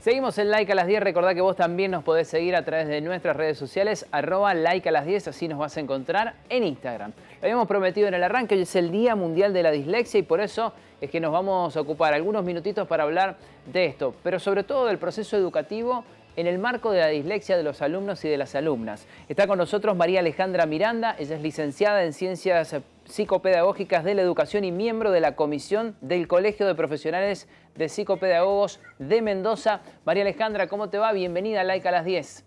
Seguimos en Like a las 10. Recordá que vos también nos podés seguir a través de nuestras redes sociales, @like a las 10, así nos vas a encontrar en Instagram. Lo habíamos prometido en el arranque, hoy es el Día Mundial de la Dislexia y por eso es que nos vamos a ocupar algunos minutitos para hablar de esto, pero sobre todo del proceso educativo en el marco de la dislexia de los alumnos y de las alumnas. Está con nosotros María Alejandra Miranda, ella es licenciada en Ciencias Psicopedagógicas de la Educación y miembro de la Comisión del Colegio de Profesionales de Psicopedagogos de Mendoza. María Alejandra, ¿cómo te va? Bienvenida a Like a las 10.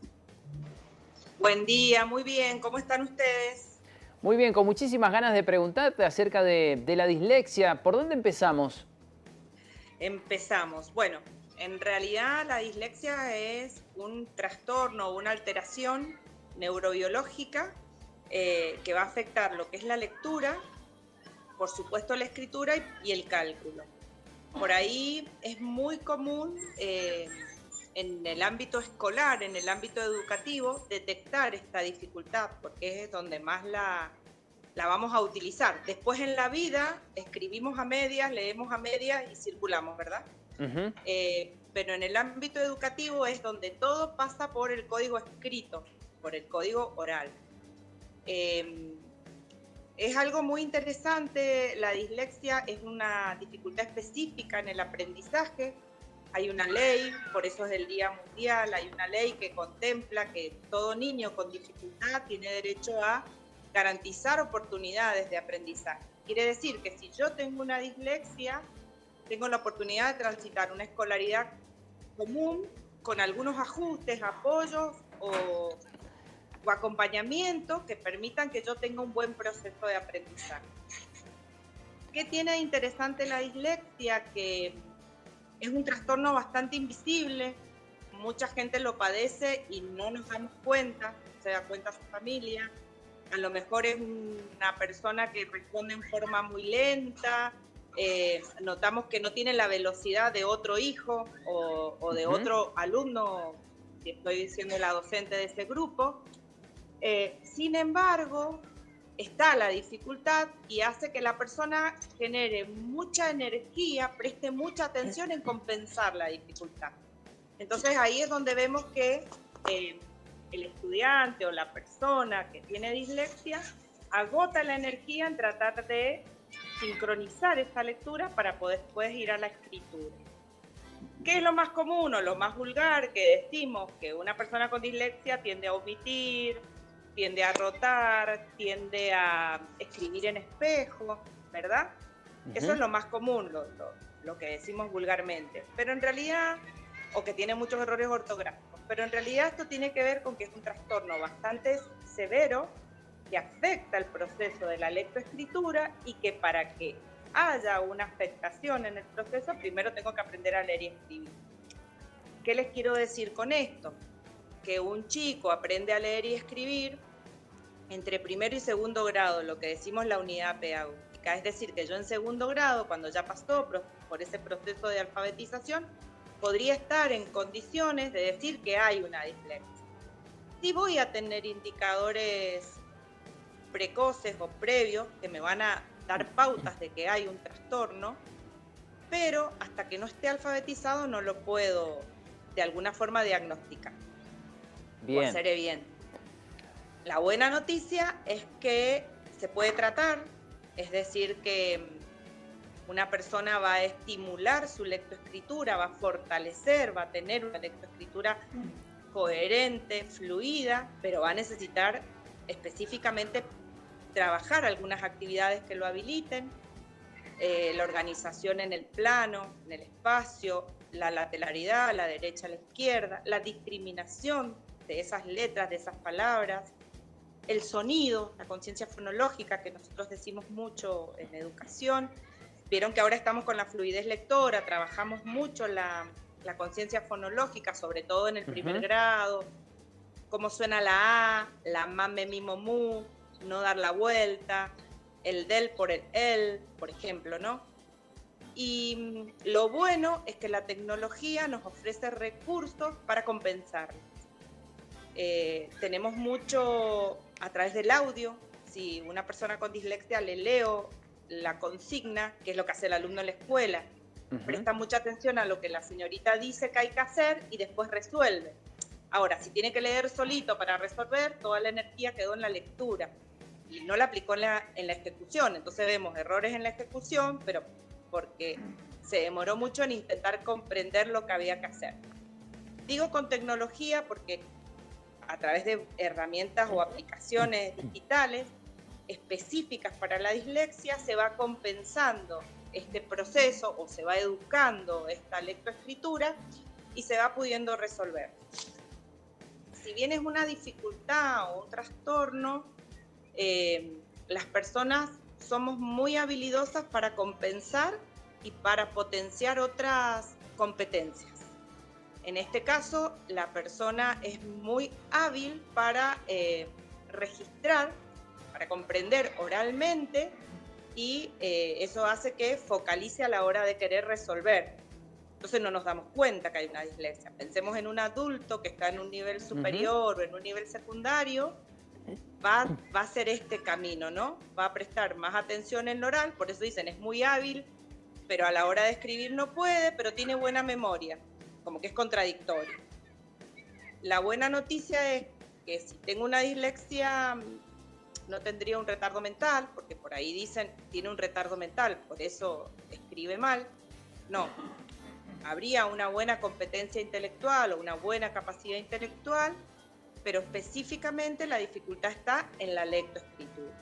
Buen día, muy bien, ¿cómo están ustedes? Muy bien, con muchísimas ganas de preguntarte acerca de la dislexia. ¿Por dónde empezamos? Empezamos. Bueno, en realidad la dislexia es un trastorno o una alteración neurobiológica que va a afectar lo que es la lectura, por supuesto la escritura y el cálculo. Por ahí es muy común en el ámbito escolar, en el ámbito educativo, detectar esta dificultad, porque es donde más la vamos a utilizar. Después en la vida escribimos a medias, leemos a medias y circulamos, ¿verdad? Pero en el ámbito educativo es donde todo pasa por el código escrito, por el código oral. Es algo muy interesante, la dislexia es una dificultad específica en el aprendizaje. Hay una ley, por eso es el Día Mundial, hay una ley que contempla que todo niño con dificultad tiene derecho a garantizar oportunidades de aprendizaje. Quiere decir que si yo tengo una dislexia, tengo la oportunidad de transitar una escolaridad común con algunos ajustes, apoyos o acompañamiento que permitan que yo tenga un buen proceso de aprendizaje. ¿Qué tiene de interesante la dislexia? Que es un trastorno bastante invisible, mucha gente lo padece y no nos damos cuenta, se da cuenta su familia, a lo mejor es una persona que responde en forma muy lenta, notamos que no tiene la velocidad de otro hijo o de otro alumno, si estoy siendo la docente de ese grupo. Sin embargo, está la dificultad y hace que la persona genere mucha energía, preste mucha atención en compensar la dificultad. Entonces ahí es donde vemos que el estudiante o la persona que tiene dislexia agota la energía en tratar de sincronizar esta lectura para poder después ir a la escritura. ¿Qué es lo más común o lo más vulgar que decimos? Que una persona con dislexia tiende a omitir, tiende a rotar, tiende a escribir en espejo, ¿verdad? Eso es lo más común, lo que decimos vulgarmente. Pero en realidad, o que tiene muchos errores ortográficos, pero en realidad esto tiene que ver con que es un trastorno bastante severo que afecta el proceso de la lectoescritura y que para que haya una afectación en el proceso, primero tengo que aprender a leer y escribir. ¿Qué les quiero decir con esto? Que un chico aprende a leer y escribir entre primero y segundo grado, lo que decimos la unidad pedagógica. Es decir, que yo en segundo grado, cuando ya pasó por ese proceso de alfabetización, podría estar en condiciones de decir que hay una dislexia. Sí voy a tener indicadores precoces o previos que me van a dar pautas de que hay un trastorno, pero hasta que no esté alfabetizado no lo puedo de alguna forma diagnosticar o hacer evidente. La buena noticia es que se puede tratar, es decir, que una persona va a estimular su lectoescritura, va a fortalecer, va a tener una lectoescritura coherente, fluida, pero va a necesitar específicamente trabajar algunas actividades que lo habiliten, la organización en el plano, en el espacio, la lateralidad, la derecha a la izquierda, la discriminación de esas letras, de esas palabras, el sonido, la conciencia fonológica que nosotros decimos mucho en educación. Vieron que ahora estamos con la fluidez lectora, trabajamos mucho la conciencia fonológica, sobre todo en el primer grado, cómo suena la A, la ma, me, mi, mo, mu, no dar la vuelta, el del por el él, por ejemplo, ¿no? Y lo bueno es que la tecnología nos ofrece recursos para compensarlo. Tenemos mucho a través del audio. Si una persona con dislexia le leo la consigna, que es lo que hace el alumno en la escuela, presta mucha atención a lo que la señorita dice que hay que hacer y después resuelve. Ahora, si tiene que leer solito para resolver, toda la energía quedó en la lectura y no la aplicó en la ejecución. Entonces vemos errores en la ejecución, pero porque se demoró mucho en intentar comprender lo que había que hacer. Digo con tecnología porque a través de herramientas o aplicaciones digitales específicas para la dislexia se va compensando este proceso o se va educando esta lectoescritura y se va pudiendo resolver. Si bien es una dificultad o un trastorno, las personas somos muy habilidosas para compensar y para potenciar otras competencias. En este caso, la persona es muy hábil para registrar, para comprender oralmente y eso hace que focalice a la hora de querer resolver. Entonces no nos damos cuenta que hay una dislexia. Pensemos en un adulto que está en un nivel superior o en un nivel secundario, va a hacer este camino, ¿no? Va a prestar más atención en lo oral, por eso dicen es muy hábil, pero a la hora de escribir no puede, pero tiene buena memoria, como que es contradictorio. La buena noticia es que si tengo una dislexia no tendría un retardo mental, porque por ahí dicen tiene un retardo mental, por eso escribe mal. No, habría una buena competencia intelectual o una buena capacidad intelectual, pero específicamente la dificultad está en la lectoescritura.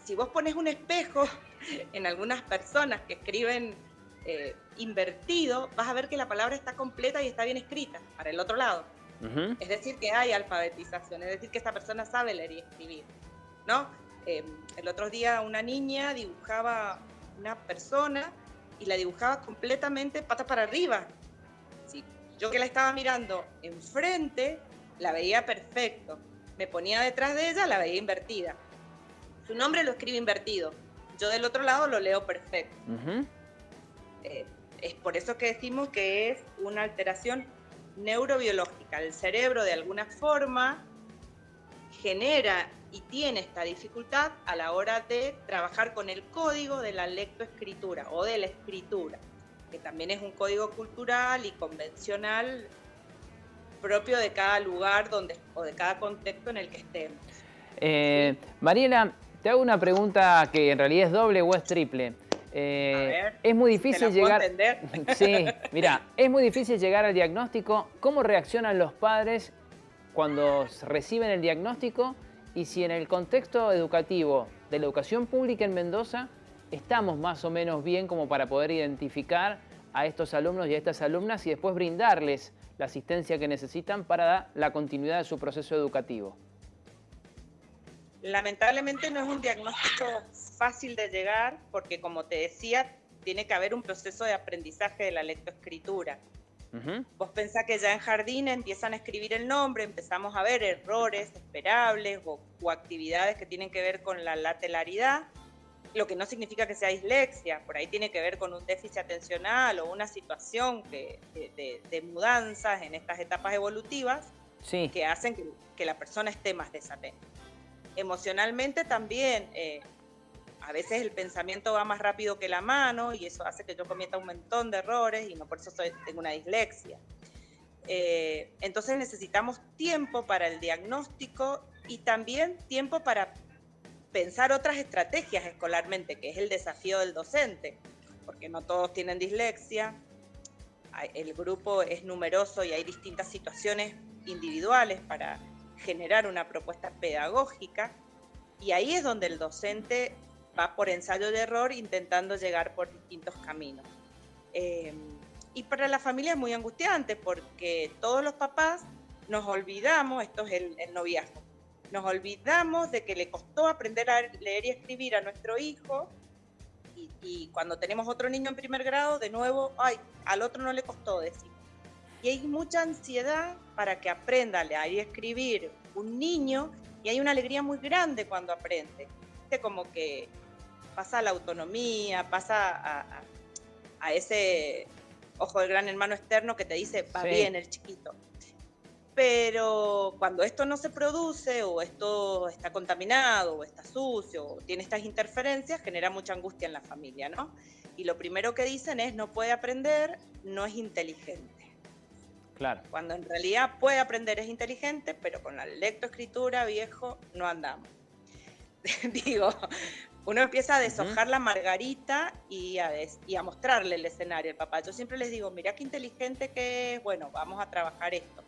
Si vos pones un espejo en algunas personas que escriben invertido, vas a ver que la palabra está completa y está bien escrita para el otro lado. Es decir, que hay alfabetización, es decir, que esta persona sabe leer y escribir, ¿no? El otro día una niña dibujaba una persona y la dibujaba completamente patas para arriba. Sí, yo que la estaba mirando enfrente, la veía perfecto. Me ponía detrás de ella, la veía invertida. Su nombre lo escribe invertido. Yo del otro lado lo leo perfecto. Es por eso que decimos que es una alteración neurobiológica. El cerebro de alguna forma genera y tiene esta dificultad a la hora de trabajar con el código de la lectoescritura o de la escritura, que también es un código cultural y convencional propio de cada lugar o de cada contexto en el que estemos. ¿Sí? Mariela, te hago una pregunta que en realidad es doble o es triple. A ver, es muy difícil ¿te la puedo llegar. entender? Sí, mira, es muy difícil llegar al diagnóstico. ¿Cómo reaccionan los padres cuando reciben el diagnóstico? Y si en el contexto educativo de la educación pública en Mendoza estamos más o menos bien como para poder identificar a estos alumnos y a estas alumnas y después brindarles la asistencia que necesitan para la continuidad de su proceso educativo. Lamentablemente no es un diagnóstico fácil de llegar porque, como te decía, tiene que haber un proceso de aprendizaje de la lectoescritura. Vos pensás que ya en jardín empiezan a escribir el nombre, empezamos a ver errores esperables o actividades que tienen que ver con la lateralidad, lo que no significa que sea dislexia, por ahí tiene que ver con un déficit atencional o una situación de mudanzas en estas etapas evolutivas, sí, que hacen que la persona esté más desatenta. Emocionalmente también, a veces el pensamiento va más rápido que la mano y eso hace que yo cometa un montón de errores y no por eso tengo una dislexia. Entonces necesitamos tiempo para el diagnóstico y también tiempo para pensar otras estrategias escolarmente, que es el desafío del docente, porque no todos tienen dislexia, el grupo es numeroso y hay distintas situaciones individuales para generar una propuesta pedagógica, y ahí es donde el docente va por ensayo y error intentando llegar por distintos caminos. Y para la familia es muy angustiante porque todos los papás nos olvidamos, esto es el noviazgo, nos olvidamos de que le costó aprender a leer y escribir a nuestro hijo y cuando tenemos otro niño en primer grado, de nuevo, ay, al otro no le costó decir. Y hay mucha ansiedad para que aprenda a leer y escribir un niño y hay una alegría muy grande cuando aprende. Como que pasa a la autonomía, pasa a ese ojo del gran hermano externo que te dice, va bien el chiquito. Pero cuando esto no se produce, o esto está contaminado, o está sucio, o tiene estas interferencias, genera mucha angustia en la familia, ¿no? Y lo primero que dicen es: no puede aprender, no es inteligente. Claro. Cuando en realidad puede aprender, es inteligente, pero con la lectoescritura, viejo, no andamos. Digo, uno empieza a deshojar la margarita y a mostrarle el escenario al papá. Yo siempre les digo: mira qué inteligente que es, bueno, vamos a trabajar esto.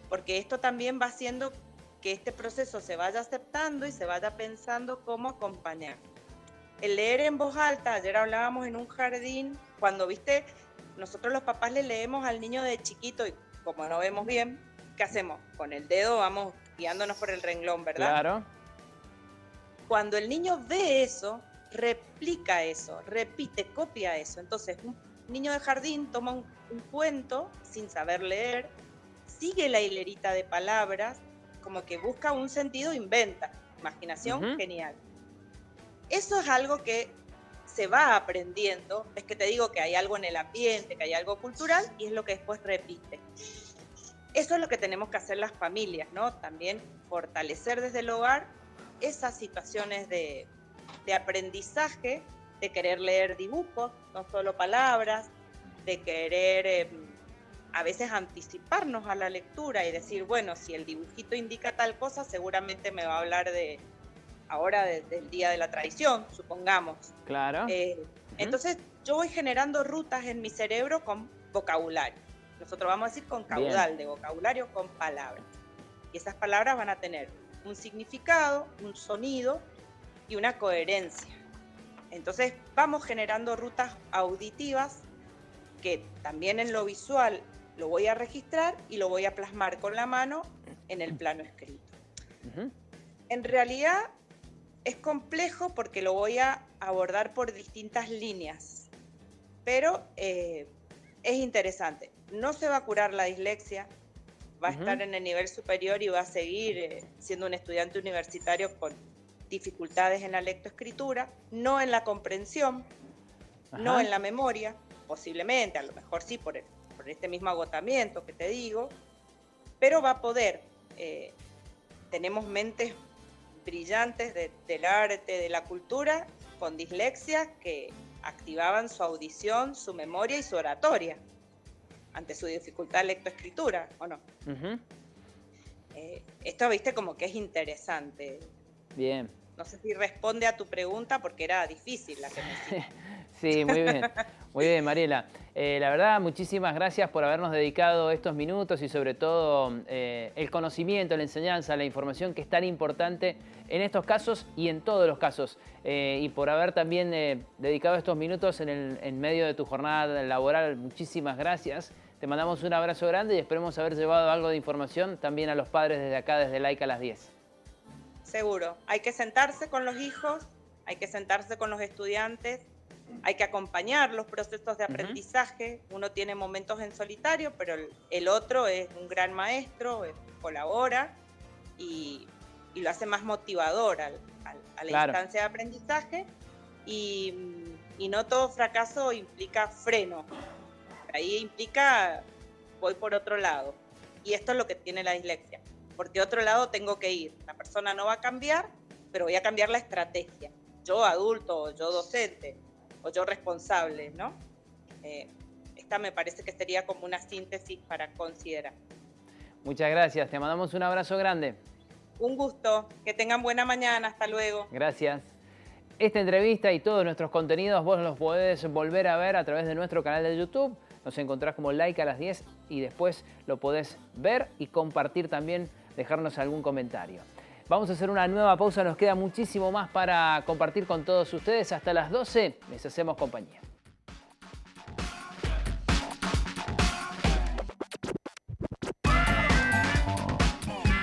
Porque esto también va haciendo que este proceso se vaya aceptando y se vaya pensando cómo acompañar. El leer en voz alta, ayer hablábamos en un jardín, cuando, viste, nosotros los papás le leemos al niño de chiquito y como no vemos bien, ¿qué hacemos? Con el dedo vamos guiándonos por el renglón, ¿verdad? Claro. Cuando el niño ve eso, replica eso, repite, copia eso. Entonces, un niño de jardín toma un cuento sin saber leer, sigue la hilerita de palabras, como que busca un sentido, inventa. Imaginación, genial. Eso es algo que se va aprendiendo. Es que te digo que hay algo en el ambiente, que hay algo cultural, y es lo que después repite. Eso es lo que tenemos que hacer las familias, ¿no? También fortalecer desde el hogar esas situaciones de aprendizaje, de querer leer dibujos, no solo palabras, de querer a veces anticiparnos a la lectura y decir, bueno, si el dibujito indica tal cosa, seguramente me va a hablar del Día de la Tradición, supongamos. Claro. Entonces, yo voy generando rutas en mi cerebro con vocabulario. Nosotros vamos a decir con caudal de vocabulario, con palabras. Y esas palabras van a tener un significado, un sonido y una coherencia. Entonces, vamos generando rutas auditivas que también en lo visual lo voy a registrar y lo voy a plasmar con la mano en el plano escrito. En realidad es complejo porque lo voy a abordar por distintas líneas, pero es interesante. No se va a curar la dislexia, va a estar en el nivel superior y va a seguir siendo un estudiante universitario con dificultades en la lectoescritura, no en la comprensión, no en la memoria, posiblemente, a lo mejor sí por este mismo agotamiento que te digo, pero va a poder. Tenemos mentes brillantes del arte, de la cultura, con dislexia, que activaban su audición, su memoria y su oratoria ante su dificultad de lectoescritura, ¿o no? Esto, viste, como que es interesante. Bien. No sé si responde a tu pregunta porque era difícil la que me hiciste. Sí, muy bien. Muy bien, Mariela. La verdad, muchísimas gracias por habernos dedicado estos minutos y sobre todo el conocimiento, la enseñanza, la información que es tan importante en estos casos y en todos los casos. Y por haber también dedicado estos minutos en medio de tu jornada laboral, muchísimas gracias. Te mandamos un abrazo grande y esperemos haber llevado algo de información también a los padres desde acá, desde Laica a las 10. Seguro. Hay que sentarse con los hijos, hay que sentarse con los estudiantes, hay que acompañar los procesos de aprendizaje. Uno tiene momentos en solitario, pero el otro es un gran maestro, colabora y lo hace más motivador a la instancia de aprendizaje. Y no todo fracaso implica freno. Ahí implica, voy por otro lado. Y esto es lo que tiene la dislexia. Porque otro lado tengo que ir. La persona no va a cambiar, pero voy a cambiar la estrategia. Yo adulto, yo docente, o yo responsable, ¿no? Esta me parece que sería como una síntesis para considerar. Muchas gracias, te mandamos un abrazo grande. Un gusto, que tengan buena mañana, hasta luego. Gracias. Esta entrevista y todos nuestros contenidos vos los podés volver a ver a través de nuestro canal de YouTube. Nos encontrás como Laica a las 10 y después lo podés ver y compartir también, dejarnos algún comentario. Vamos a hacer una nueva pausa, nos queda muchísimo más para compartir con todos ustedes. Hasta las 12 les hacemos compañía.